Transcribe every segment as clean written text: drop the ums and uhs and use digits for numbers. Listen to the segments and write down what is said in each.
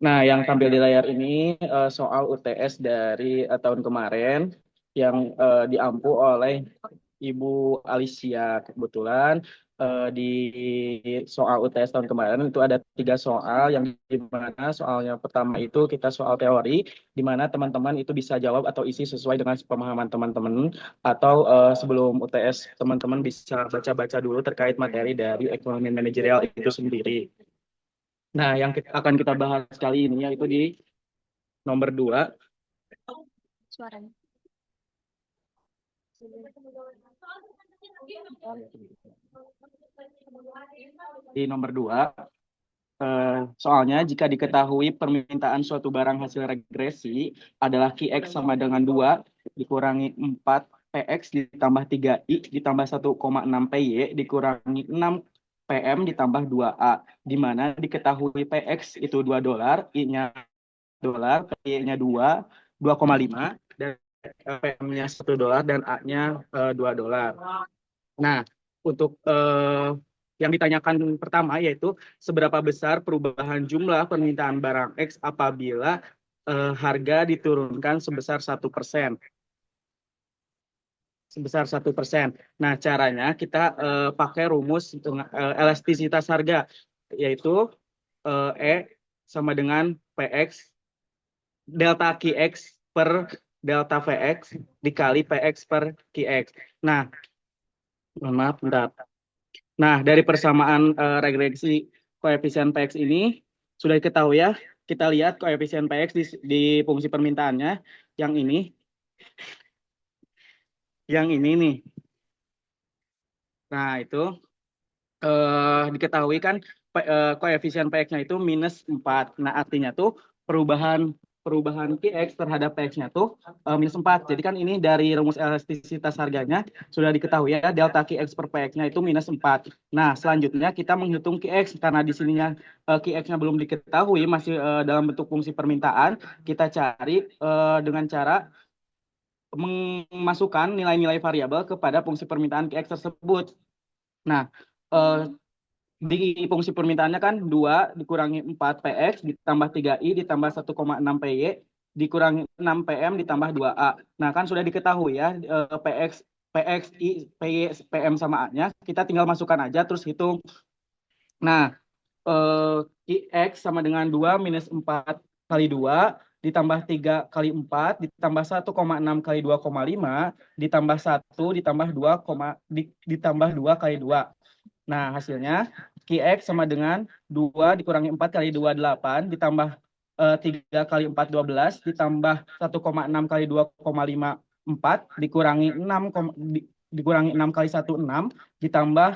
Nah, yang tampil di layar ini soal UTS dari tahun kemarin yang diampu oleh Ibu Alicia. Kebetulan di soal UTS tahun kemarin itu ada 3 soal yang di mana soalnya pertama itu kita soal teori, di mana teman-teman itu bisa jawab atau isi sesuai dengan pemahaman teman-teman, atau sebelum UTS teman-teman bisa baca-baca dulu terkait materi dari ekonomi manajerial itu sendiri. Nah, yang akan kita bahas kali ini yaitu di nomor 2. Suaranya. Di nomor 2, soalnya jika diketahui permintaan suatu barang hasil regresi adalah Qx sama dengan 2 dikurangi 4 PX ditambah 3I ditambah 1,6 PY dikurangi 6 PM ditambah 2A, di mana diketahui PX itu $2, I-nya dolar, PY-nya 2,5, dan PM-nya $1 dan A-nya $2. Nah, untuk yang ditanyakan pertama yaitu seberapa besar perubahan jumlah permintaan barang X apabila harga diturunkan sebesar 1%. Sebesar 1%. Nah, caranya kita pakai rumus elastisitas harga, yaitu E sama dengan PX delta QX per delta VX dikali PX per QX. Nah, mohon maaf, bentar. Nah, dari persamaan regresi koefisien PX ini sudah diketahui ya. Kita lihat koefisien PX di fungsi permintaannya yang ini, nih. Nah, itu diketahui kan koefisien PX-nya itu -4. Nah, artinya tuh perubahan perubahan Qx terhadap PX-nya tuh -4. Jadi kan ini dari rumus elastisitas harganya sudah diketahui ya, delta Qx per PX-nya itu -4. Nah, selanjutnya kita menghitung Qx karena di sininya Qx-nya belum diketahui, masih dalam bentuk fungsi permintaan. Kita cari dengan cara memasukkan nilai-nilai variabel kepada fungsi permintaan Qx tersebut. Nah, eh, di fungsi permintaannya kan 2 dikurangi 4 PX ditambah 3I ditambah 1,6 PY dikurangi 6 PM ditambah 2A. Nah, kan sudah diketahui ya PX, I, PY, PM sama A-nya. Kita tinggal masukkan aja terus hitung. Nah, IX sama dengan 2 minus 4 kali 2 ditambah 3 kali 4 ditambah 1,6 kali 2,5 ditambah 1 ditambah 2, ditambah 2 kali 2. Nah, hasilnya Qx sama dengan 2 dikurangi 4 kali 2, 8, ditambah 3 kali 4, 12, ditambah 1,6 kali 2,5, 4, dikurangi 6, dikurangi 6 kali 1, 6, ditambah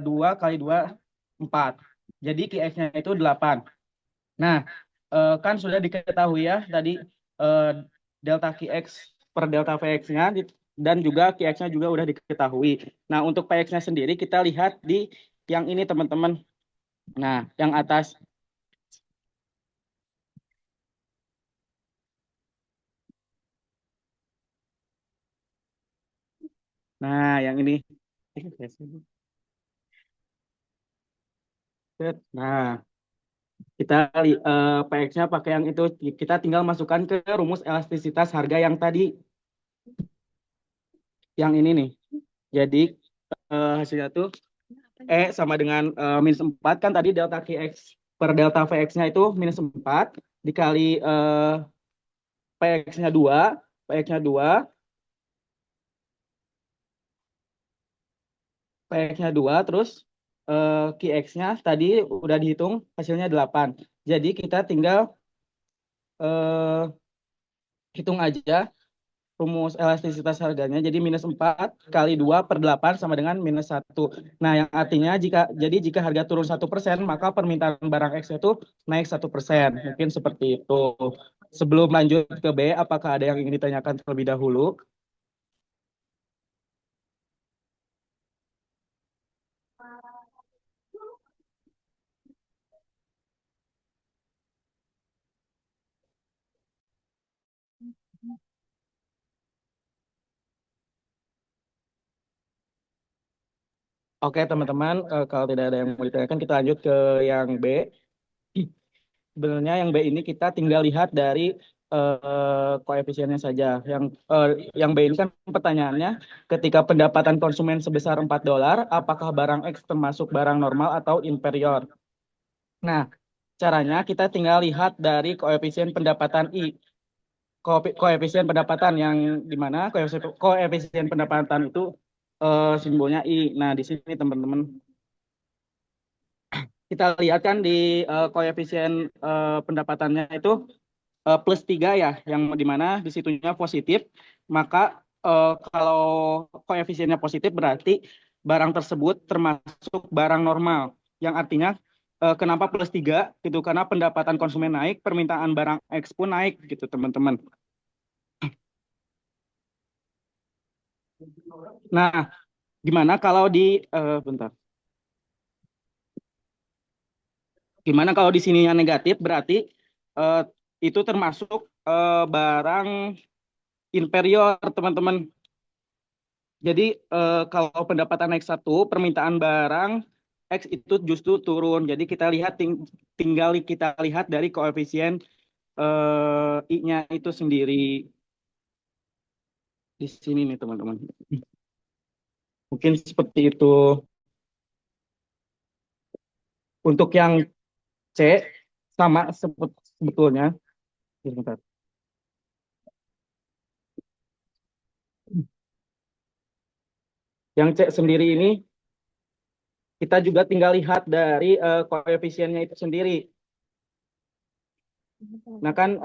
2 kali 2, 4. Jadi Qx-nya itu 8. Nah, kan sudah diketahui ya tadi eh, delta Qx per delta Vx-nya dan juga Qx-nya juga udah diketahui. Nah, untuk Px-nya sendiri kita lihat di yang ini teman-teman. Nah, yang atas. Nah, yang ini. Nah, kita Px-nya pakai yang itu. Kita tinggal masukkan ke rumus elastisitas harga yang tadi. Yang ini nih. Jadi hasilnya tuh E sama dengan -4 kan tadi delta Qx per delta Vx-nya itu -4 dikali PX-nya 2, PX-nya 2, PX-nya 2, terus QX-nya tadi udah dihitung hasilnya 8. Jadi kita tinggal eh, hitung aja rumus elastisitas harganya. Jadi -4 kali 2 per 8 sama dengan -1. Nah, yang artinya jika harga turun 1%, maka permintaan barang X itu naik 1%. Mungkin seperti itu. Sebelum lanjut ke B, apakah ada yang ingin ditanyakan terlebih dahulu? Oke, teman-teman, kalau tidak ada yang mau ditanyakan, kita lanjut ke yang B. sebenarnya yang B ini kita tinggal lihat dari koefisiennya saja. Yang B ini kan pertanyaannya, ketika pendapatan konsumen sebesar $4, apakah barang X termasuk barang normal atau inferior? Nah, caranya kita tinggal lihat dari koefisien pendapatan I. Koefisien pendapatan yang di mana koefisien pendapatan itu simbolnya I. Nah, di sini teman-teman kita lihat kan di koefisien pendapatannya itu plus 3 ya, yang di mana di situnya positif, maka kalau koefisiennya positif berarti barang tersebut termasuk barang normal, yang artinya kenapa plus 3 gitu, karena pendapatan konsumen naik, permintaan barang X pun naik gitu teman-teman. Nah, gimana kalau di bentar. Gimana kalau di sininya negatif berarti eh, itu termasuk barang inferior teman-teman. Jadi kalau pendapatan X1, permintaan barang X itu justru turun. Jadi kita lihat tinggal kita lihat dari koefisien I-nya itu sendiri di sini nih teman-teman. Mungkin seperti itu. Untuk yang C sama sebetulnya. Sebentar. Yang C sendiri ini kita juga tinggal lihat dari koefisiennya itu sendiri. Nah kan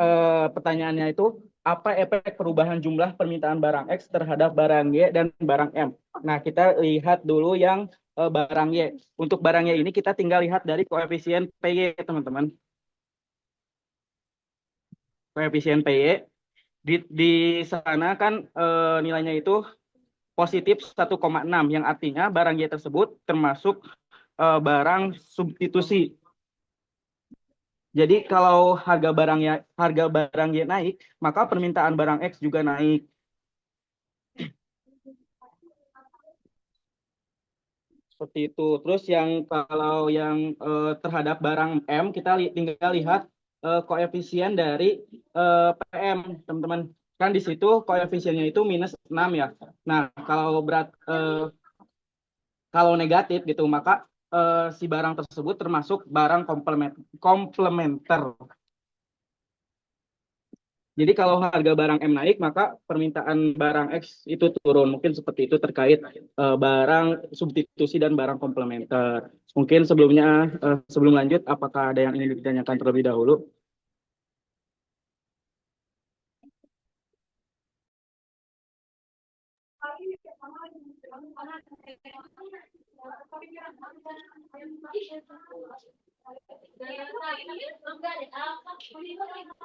pertanyaannya itu apa efek perubahan jumlah permintaan barang X terhadap barang Y dan barang M. Nah kita lihat dulu yang barang Y. Untuk barang Y ini kita tinggal lihat dari koefisien PY teman-teman. Koefisien PY di sana kan nilainya itu positif 1,6 yang artinya barang Y tersebut termasuk barang substitusi. Jadi kalau harga barang Y naik, maka permintaan barang X juga naik. Seperti itu. Terus kalau yang terhadap barang M kita tinggal lihat koefisien dari PM, teman-teman. Kan di situ koefisiennya itu minus 6 ya. Nah, kalau negatif gitu maka si barang tersebut termasuk barang komplementer. Jadi kalau harga barang M naik, maka permintaan barang X itu turun. Mungkin seperti itu terkait barang substitusi dan barang komplementer. Mungkin sebelum lanjut, apakah ada yang ingin ditanyakan terlebih dahulu?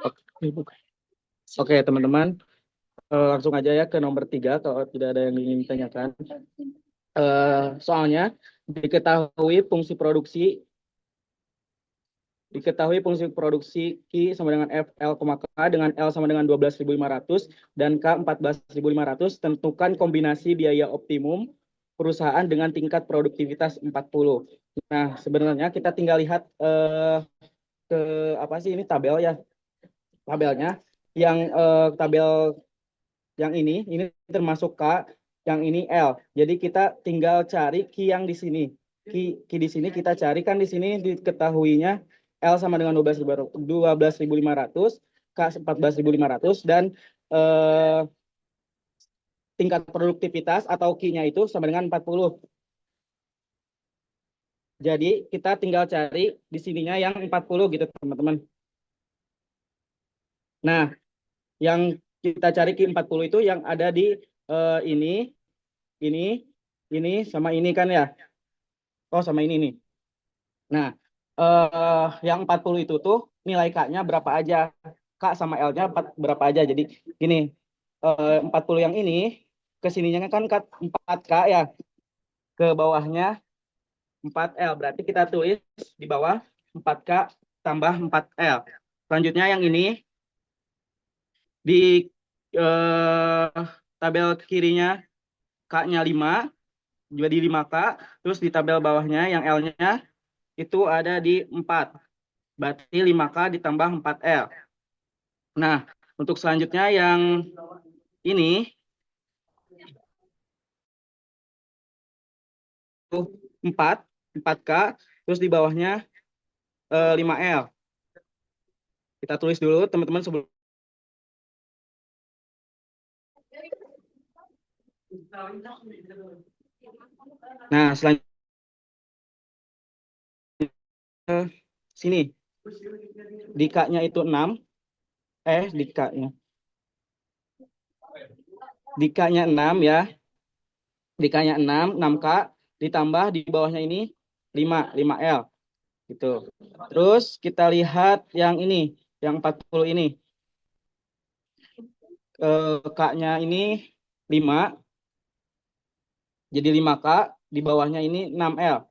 Oke, Oke, teman-teman, langsung aja ya ke nomor 3 kalau tidak ada yang ingin ditanyakan. Soalnya diketahui fungsi produksi Q sama dengan F, L, K dengan L sama dengan 12.500 dan K 14.500. Tentukan kombinasi biaya optimum perusahaan dengan tingkat produktivitas 40. Nah, sebenarnya kita tinggal lihat ke apa sih ini tabel ya. Tabelnya yang tabel yang ini termasuk K, yang ini L. Jadi kita tinggal cari Q yang di sini. Q di sini kita cari kan di sini diketahuinya L sama dengan 12.500, K 14.500 dan eh, tingkat produktivitas atau Q-nya itu sama dengan 40. Jadi kita tinggal cari di sininya yang 40 gitu teman-teman. Nah, yang kita cari Q40 itu yang ada di ini, ini, ini sama ini kan ya. Oh, sama ini nih. Nah, yang 40 itu tuh nilai K-nya berapa aja? K sama L-nya berapa aja? Jadi gini, 40 yang ini ke sininya kan 4K ya. Ke bawahnya 4L. Berarti kita tulis di bawah 4K tambah 4L. Selanjutnya yang ini di tabel kirinya K-nya 5, jadi 5K. Terus di tabel bawahnya yang L-nya itu ada di 4. Berarti 5K ditambah 4L. Nah, untuk selanjutnya yang ini 4, 4K, terus di bawahnya 5L. Kita tulis dulu teman-teman sebelum. Nah, selanjutnya sini. Dikanya itu 6. Dikanya. Dikanya 6 ya. Dikanya 6, 6K ditambah di bawahnya ini 5L gitu. Terus kita lihat yang ini, yang 40 ini. K-nya ini 5, jadi 5K, di bawahnya ini 6L.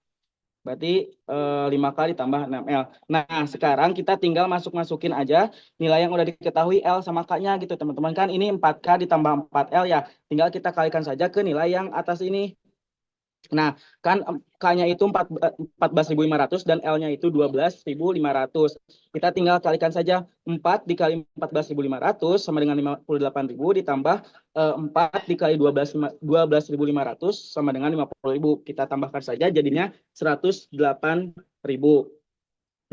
Berarti 5K ditambah 6L. Nah, sekarang kita tinggal masuk-masukin aja nilai yang udah diketahui L sama K-nya gitu, teman-teman. Kan ini 4K ditambah 4L ya. Tinggal kita kalikan saja ke nilai yang atas ini. Nah, kan K-nya itu 14.500 dan L-nya itu 12.500. Kita tinggal kalikan saja 4 dikali 14.500 sama dengan 58.000 ditambah 4 dikali 12.500 sama dengan 50.000. Kita tambahkan saja jadinya 108.000.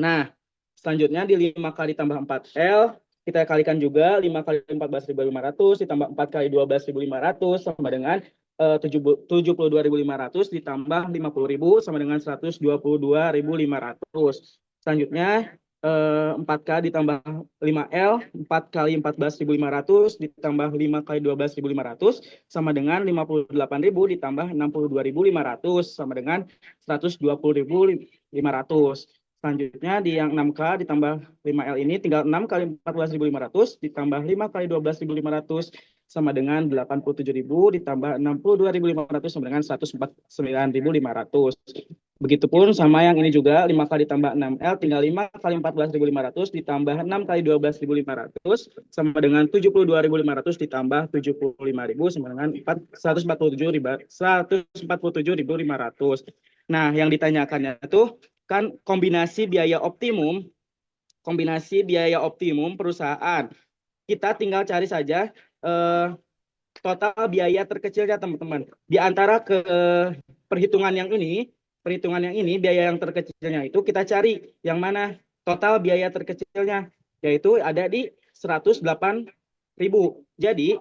Nah, selanjutnya di 5 kali tambah 4L, kita kalikan juga 5 kali 14.500 ditambah 4 kali 12.500 sama dengan 72.500 ditambah 50.000 sama dengan 122.500. Selanjutnya 4K ditambah 5L, 4 kali 14.500 ditambah 5 kali 12.500 sama dengan 58.000 ditambah 62.500 sama dengan 120.500. Selanjutnya di yang 6K ditambah 5L ini tinggal 6 kali 14.500 ditambah 5 kali 12.500 sama dengan 87.000 ditambah 62.500 sama dengan 149.500. Begitupun sama yang ini juga 5 kali tambah 6L tinggal 5 kali 14.500 ditambah 6 kali 12.500 sama dengan 72.500 ditambah 75.000 sama dengan 147.500. Nah, yang ditanyakannya itu kan kombinasi biaya optimum perusahaan. Kita tinggal cari saja total biaya terkecilnya, teman-teman. Di antara perhitungan yang ini biaya yang terkecilnya itu kita cari yang mana total biaya terkecilnya, yaitu ada di 108.000. Jadi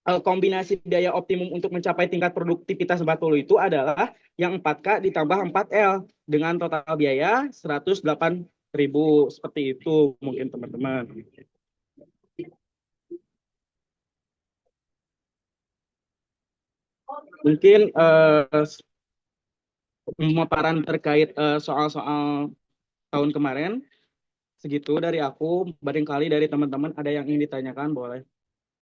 kombinasi biaya optimum untuk mencapai tingkat produktivitas 40 itu adalah yang 4K ditambah 4L dengan total biaya 108.000. Seperti itu mungkin teman-teman. Mungkin pemaparan terkait soal-soal tahun kemarin segitu dari aku. Barangkali dari teman-teman ada yang ingin ditanyakan, boleh.